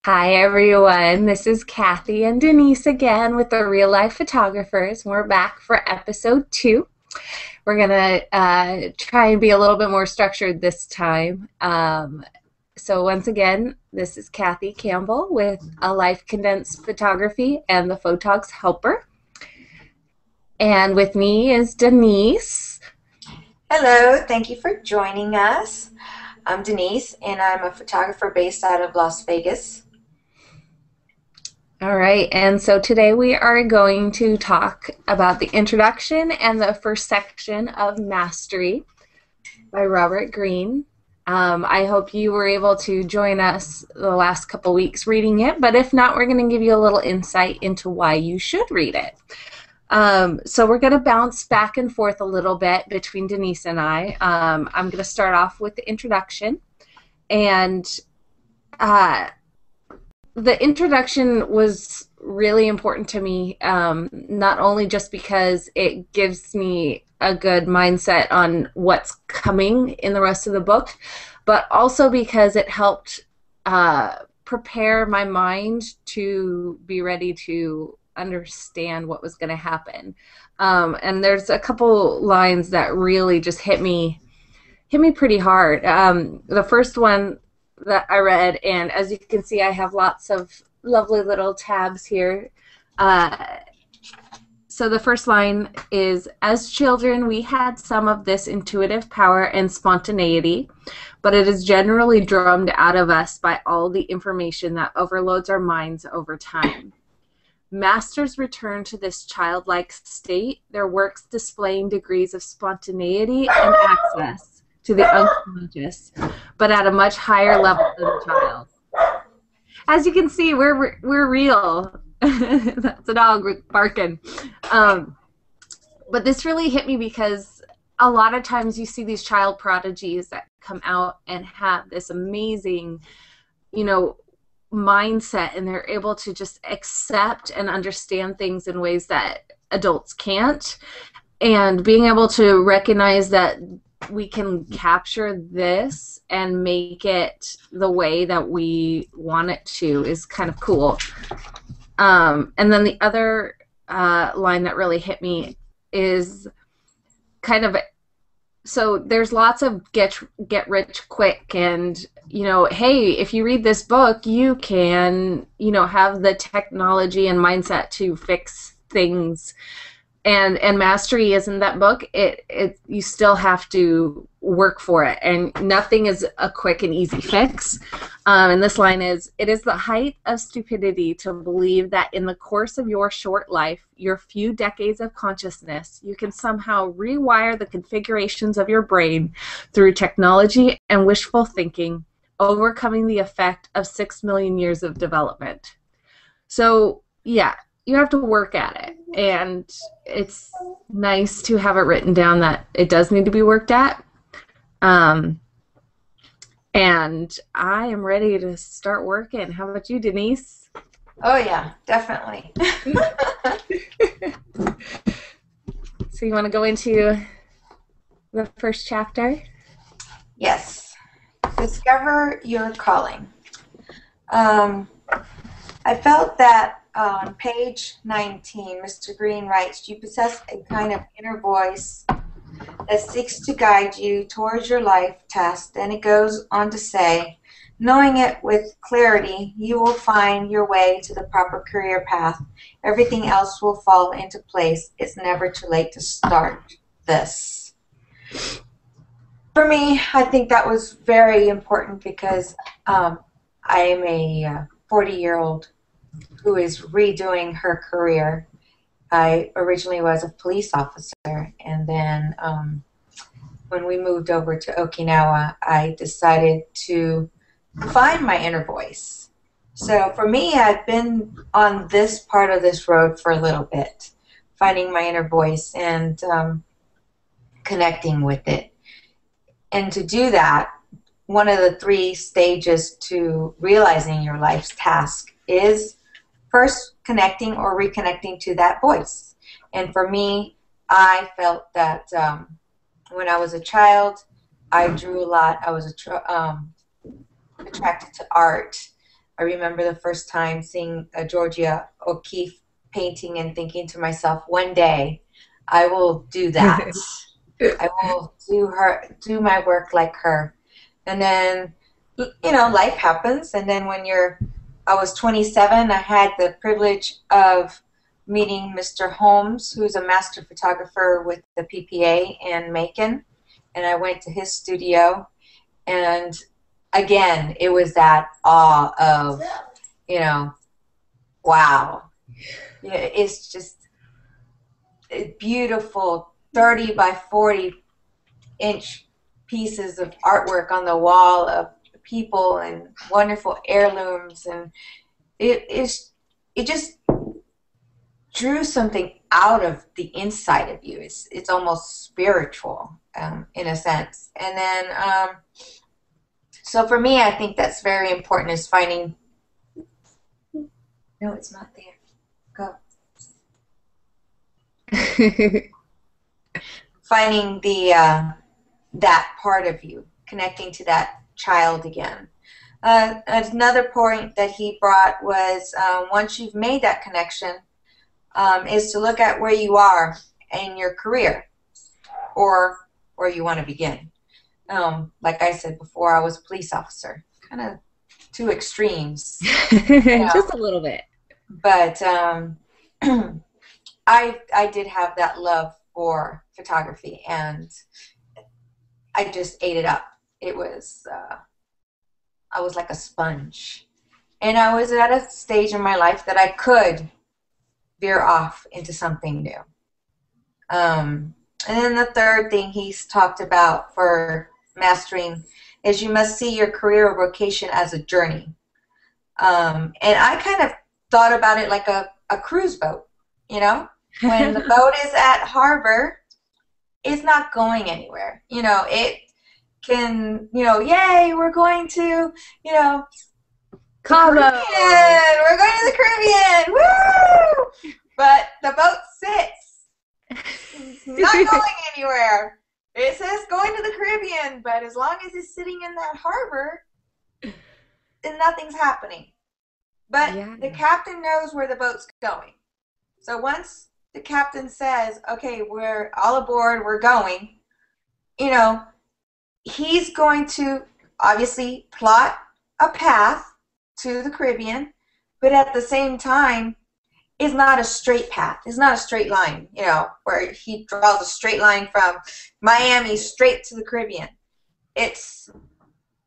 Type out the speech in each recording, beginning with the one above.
Hi everyone, this is Kathy and Denise again with the Real Life Photographers. We're back for episode 2. We're going to try and be a little bit more structured this time. So once again, this is Kathy Campbell with A Life Condensed Photography and the Photog's Helper. And with me is Denise. Hello, thank you for joining us. I'm Denise, and I'm a photographer based out of Las Vegas. All right, and so today we are going to talk about the introduction and the first section of Mastery by Robert Greene. I hope you were able to join us the last couple weeks reading it, but if not, we're going to give you a little insight into why you should read it. So we're going to bounce back and forth a little bit between Denise and I. I'm going to start off with the introduction, and the introduction was really important to me, not only just because it gives me a good mindset on what's coming in the rest of the book, but also because it helped prepare my mind to be ready to understand what was going to happen. And there's a couple lines that really just hit me pretty hard. The first one that I read, and as you can see, I have lots of lovely little tabs here. So the first line is, as children, we had some of this intuitive power and spontaneity, but it is generally drummed out of us by all the information that overloads our minds over time. Masters return to this childlike state, their works displaying degrees of spontaneity and access to the unconscious, but at a much higher level than the child. As you can see, we're real. That's a dog barking. But this really hit me because a lot of times you see these child prodigies that come out and have this amazing, mindset, and they're able to just accept and understand things in ways that adults can't. And being able to recognize that we can capture this and make it the way that we want it to is kind of cool. And then the other line that really hit me is kind of, so there's lots of get rich quick, and hey, if you read this book, you can have the technology and mindset to fix things. And Mastery isn't that book. It you still have to work for it, and nothing is a quick and easy fix. And this line is, it is the height of stupidity to believe that in the course of your short life, your few decades of consciousness, you can somehow rewire the configurations of your brain through technology and wishful thinking, overcoming the effect of 6 million years of development. So, yeah, you have to work at it, and it's nice to have it written down that it does need to be worked at. And I am ready to start working. How about you, Denise? Oh yeah, definitely. So you want to go into the first chapter? Yes. Discover your calling. I felt that on page 19, Mr. Greene writes, you possess a kind of inner voice that seeks to guide you towards your life task. Then it goes on to say, knowing it with clarity, you will find your way to the proper career path. Everything else will fall into place. It's never too late to start this. For me, I think that was very important because I am a 40-year-old who is redoing her career. I originally was a police officer, and then when we moved over to Okinawa, I decided to find my inner voice. So for me, I've been on this part of this road for a little bit, finding my inner voice and connecting with it. And to do that, one of the 3 stages to realizing your life's task is first connecting or reconnecting to that voice. And for me, I felt that when I was a child, I drew a lot. I was attracted to art. I remember the first time seeing a Georgia O'Keeffe painting and thinking to myself, one day I will do that. I will do my work like her. And then, life happens. And then I was 27, I had the privilege of meeting Mr. Holmes, who's a master photographer with the PPA in Macon. And I went to his studio, and again, it was that awe of, wow. It's just beautiful 30 by 40-inch pieces of artwork on the wall of people and wonderful heirlooms, and it just drew something out of the inside of you. It's almost spiritual, in a sense. And then so for me, I think that's very important, is finding. No, it's not there. Go. Finding that part of you, connecting to that child again. Another point that he brought was, once you've made that connection, is to look at where you are in your career, or where you want to begin. Like I said before, I was a police officer, kind of two extremes. Just a little bit. But I did have that love for photography, and I just ate it up. It was, I was like a sponge. And I was at a stage in my life that I could veer off into something new. And then the third thing he's talked about for mastering is you must see your career or vocation as a journey. And I kind of thought about it like a cruise boat, When the boat is at harbor, it's not going anywhere. It can, yay, we're going to, Cabo. Caribbean. We're going to the Caribbean. Woo! But the boat sits. It's not going anywhere. It says going to the Caribbean, but as long as it's sitting in that harbor, then nothing's happening. But the captain knows where the boat's going. So once the captain says, okay, we're all aboard, we're going, he's going to obviously plot a path to the Caribbean, but at the same time, it's not a straight path. It's not a straight line, where he draws a straight line from Miami straight to the Caribbean. It's,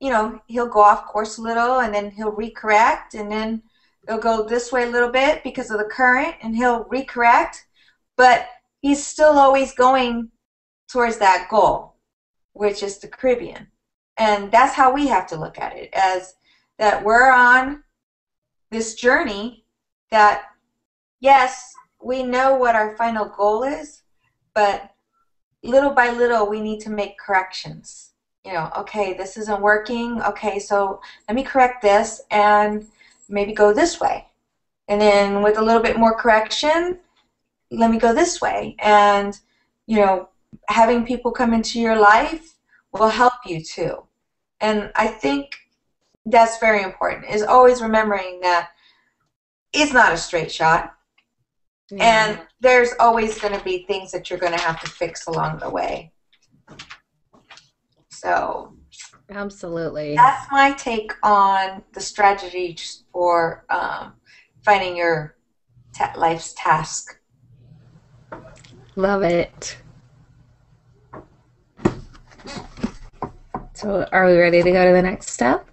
he'll go off course a little, and then he'll recorrect, and then he'll go this way a little bit because of the current, and he'll recorrect, but he's still always going towards that goal, which is the Caribbean. And that's how we have to look at it, as that we're on this journey that, yes, we know what our final goal is, but little by little we need to make corrections. Okay, this isn't working. Okay, so let me correct this and maybe go this way. And then with a little bit more correction, let me go this way. And, having people come into your life will help you too. And I think that's very important, is always remembering that it's not a straight shot. Yeah. And there's always going to be things that you're going to have to fix along the way. So absolutely, that's my take on the strategies for finding your life's task. Love it. So are we ready to go to the next step?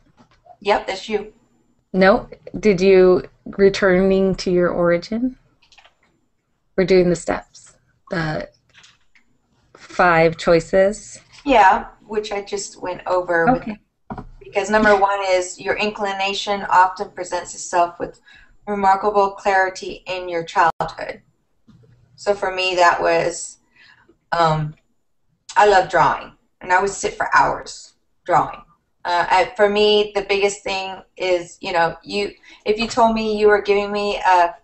Yep, that's you. No, did you returning to your origin? We're doing the steps, the 5 choices. Yeah, which I just went over. Okay. Because number 1 is your inclination often presents itself with remarkable clarity in your childhood. So for me, that was, I love drawing, and I would sit for hours drawing. For me, the biggest thing is, if you told me you were giving me a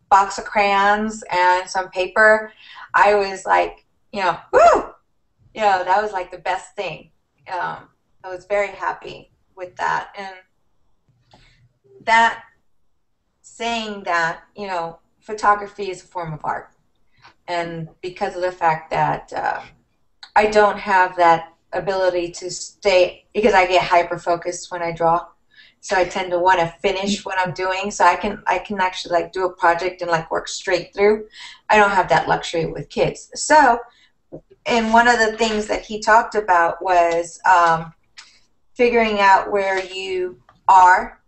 box of crayons and some paper, I was like, woo! That was like the best thing. I was very happy with that. And that saying that, photography is a form of art. And because of the fact that I don't have that ability to stay, because I get hyper focused when I draw. So I tend to want to finish what I'm doing, so I can actually like do a project and like work straight through. I don't have that luxury with kids. So, and one of the things that he talked about was figuring out where you are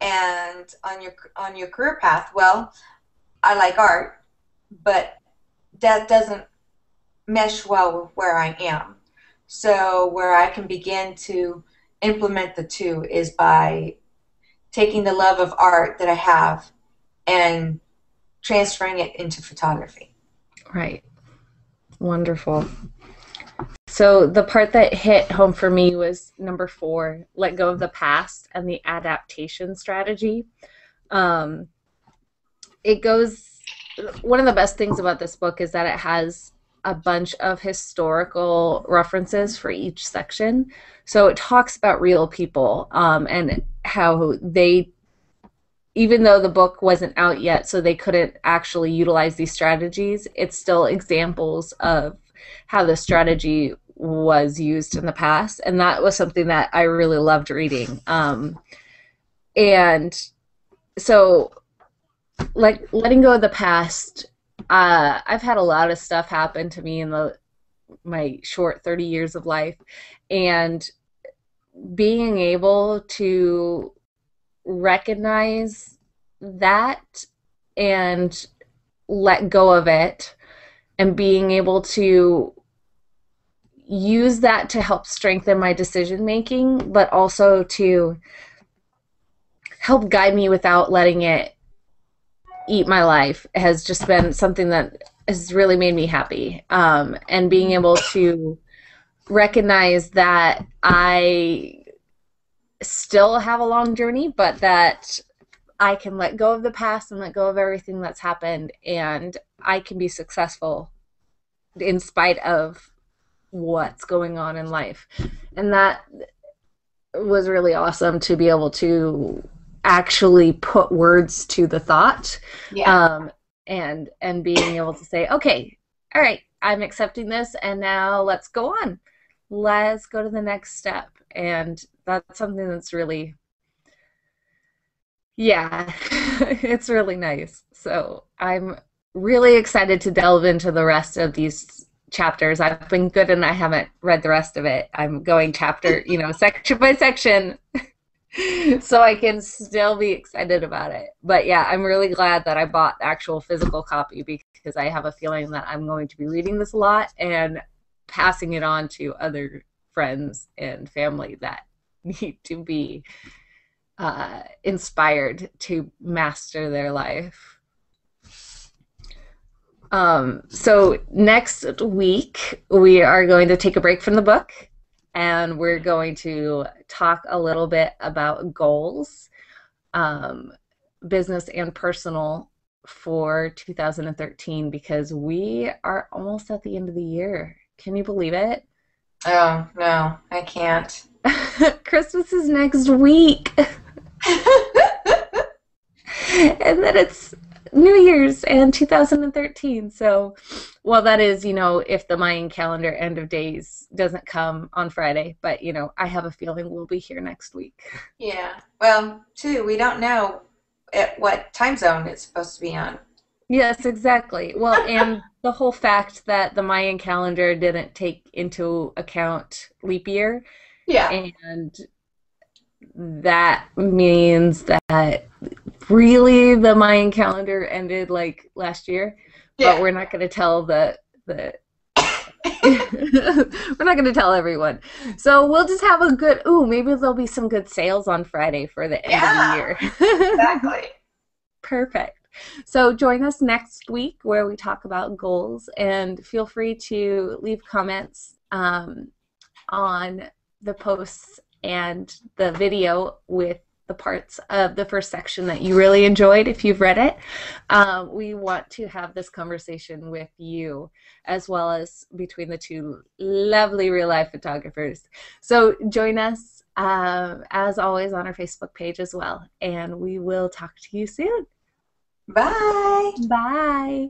and on your career path. Well, I like art, but that doesn't mesh well with where I am. So where I can begin to implement the two is by taking the love of art that I have and transferring it into photography. Right. Wonderful. So the part that hit home for me was number 4, let go of the past and the adaptation strategy. It goes, one of the best things about this book is that it has a bunch of historical references for each section. So it talks about real people and how they, even though the book wasn't out yet, so they couldn't actually utilize these strategies, it's still examples of how the strategy was used in the past. And that was something that I really loved reading. And so, like, letting go of the past, I've had a lot of stuff happen to me in my short 30 years of life. And being able to recognize that and let go of it, and being able to use that to help strengthen my decision making, but also to help guide me without letting it eat my life, has just been something that has really made me happy. And being able to recognize that I still have a long journey, but that I can let go of the past and let go of everything that's happened, and I can be successful in spite of what's going on in life. And that was really awesome to be able to actually put words to the thought. Yeah. And being able to say, okay, all right, I'm accepting this, and now let's go on. Let's go to the next step. And that's something that's really, yeah, it's really nice. So I'm really excited to delve into the rest of these chapters. I've been good and I haven't read the rest of it. I'm going chapter, section by section, so I can still be excited about it. But yeah, I'm really glad that I bought the actual physical copy, because I have a feeling that I'm going to be reading this a lot and passing it on to other friends and family that need to be inspired to master their life. So next week, we are going to take a break from the book, and we're going to talk a little bit about goals, business and personal, for 2013, because we are almost at the end of the year. Can you believe it? Oh, no, I can't. Christmas is next week. And then it's New Year's and 2013. So, well, that is, if the Mayan calendar end of days doesn't come on Friday. But, I have a feeling we'll be here next week. Yeah. Well, too, we don't know at what time zone it's supposed to be on. Yes, exactly. Well, and the whole fact that the Mayan calendar didn't take into account leap year, Yeah. and that means that really the Mayan calendar ended like last year, but Yeah. we're not going to tell the we're not going to tell everyone. So we'll just have a good, maybe there'll be some good sales on Friday for the end of the year. Exactly. Perfect. So join us next week where we talk about goals, and feel free to leave comments on the posts and the video with the parts of the first section that you really enjoyed if you've read it. We want to have this conversation with you, as well as between the two lovely real life photographers. So join us as always, on our Facebook page as well. And we will talk to you soon. Bye. Bye.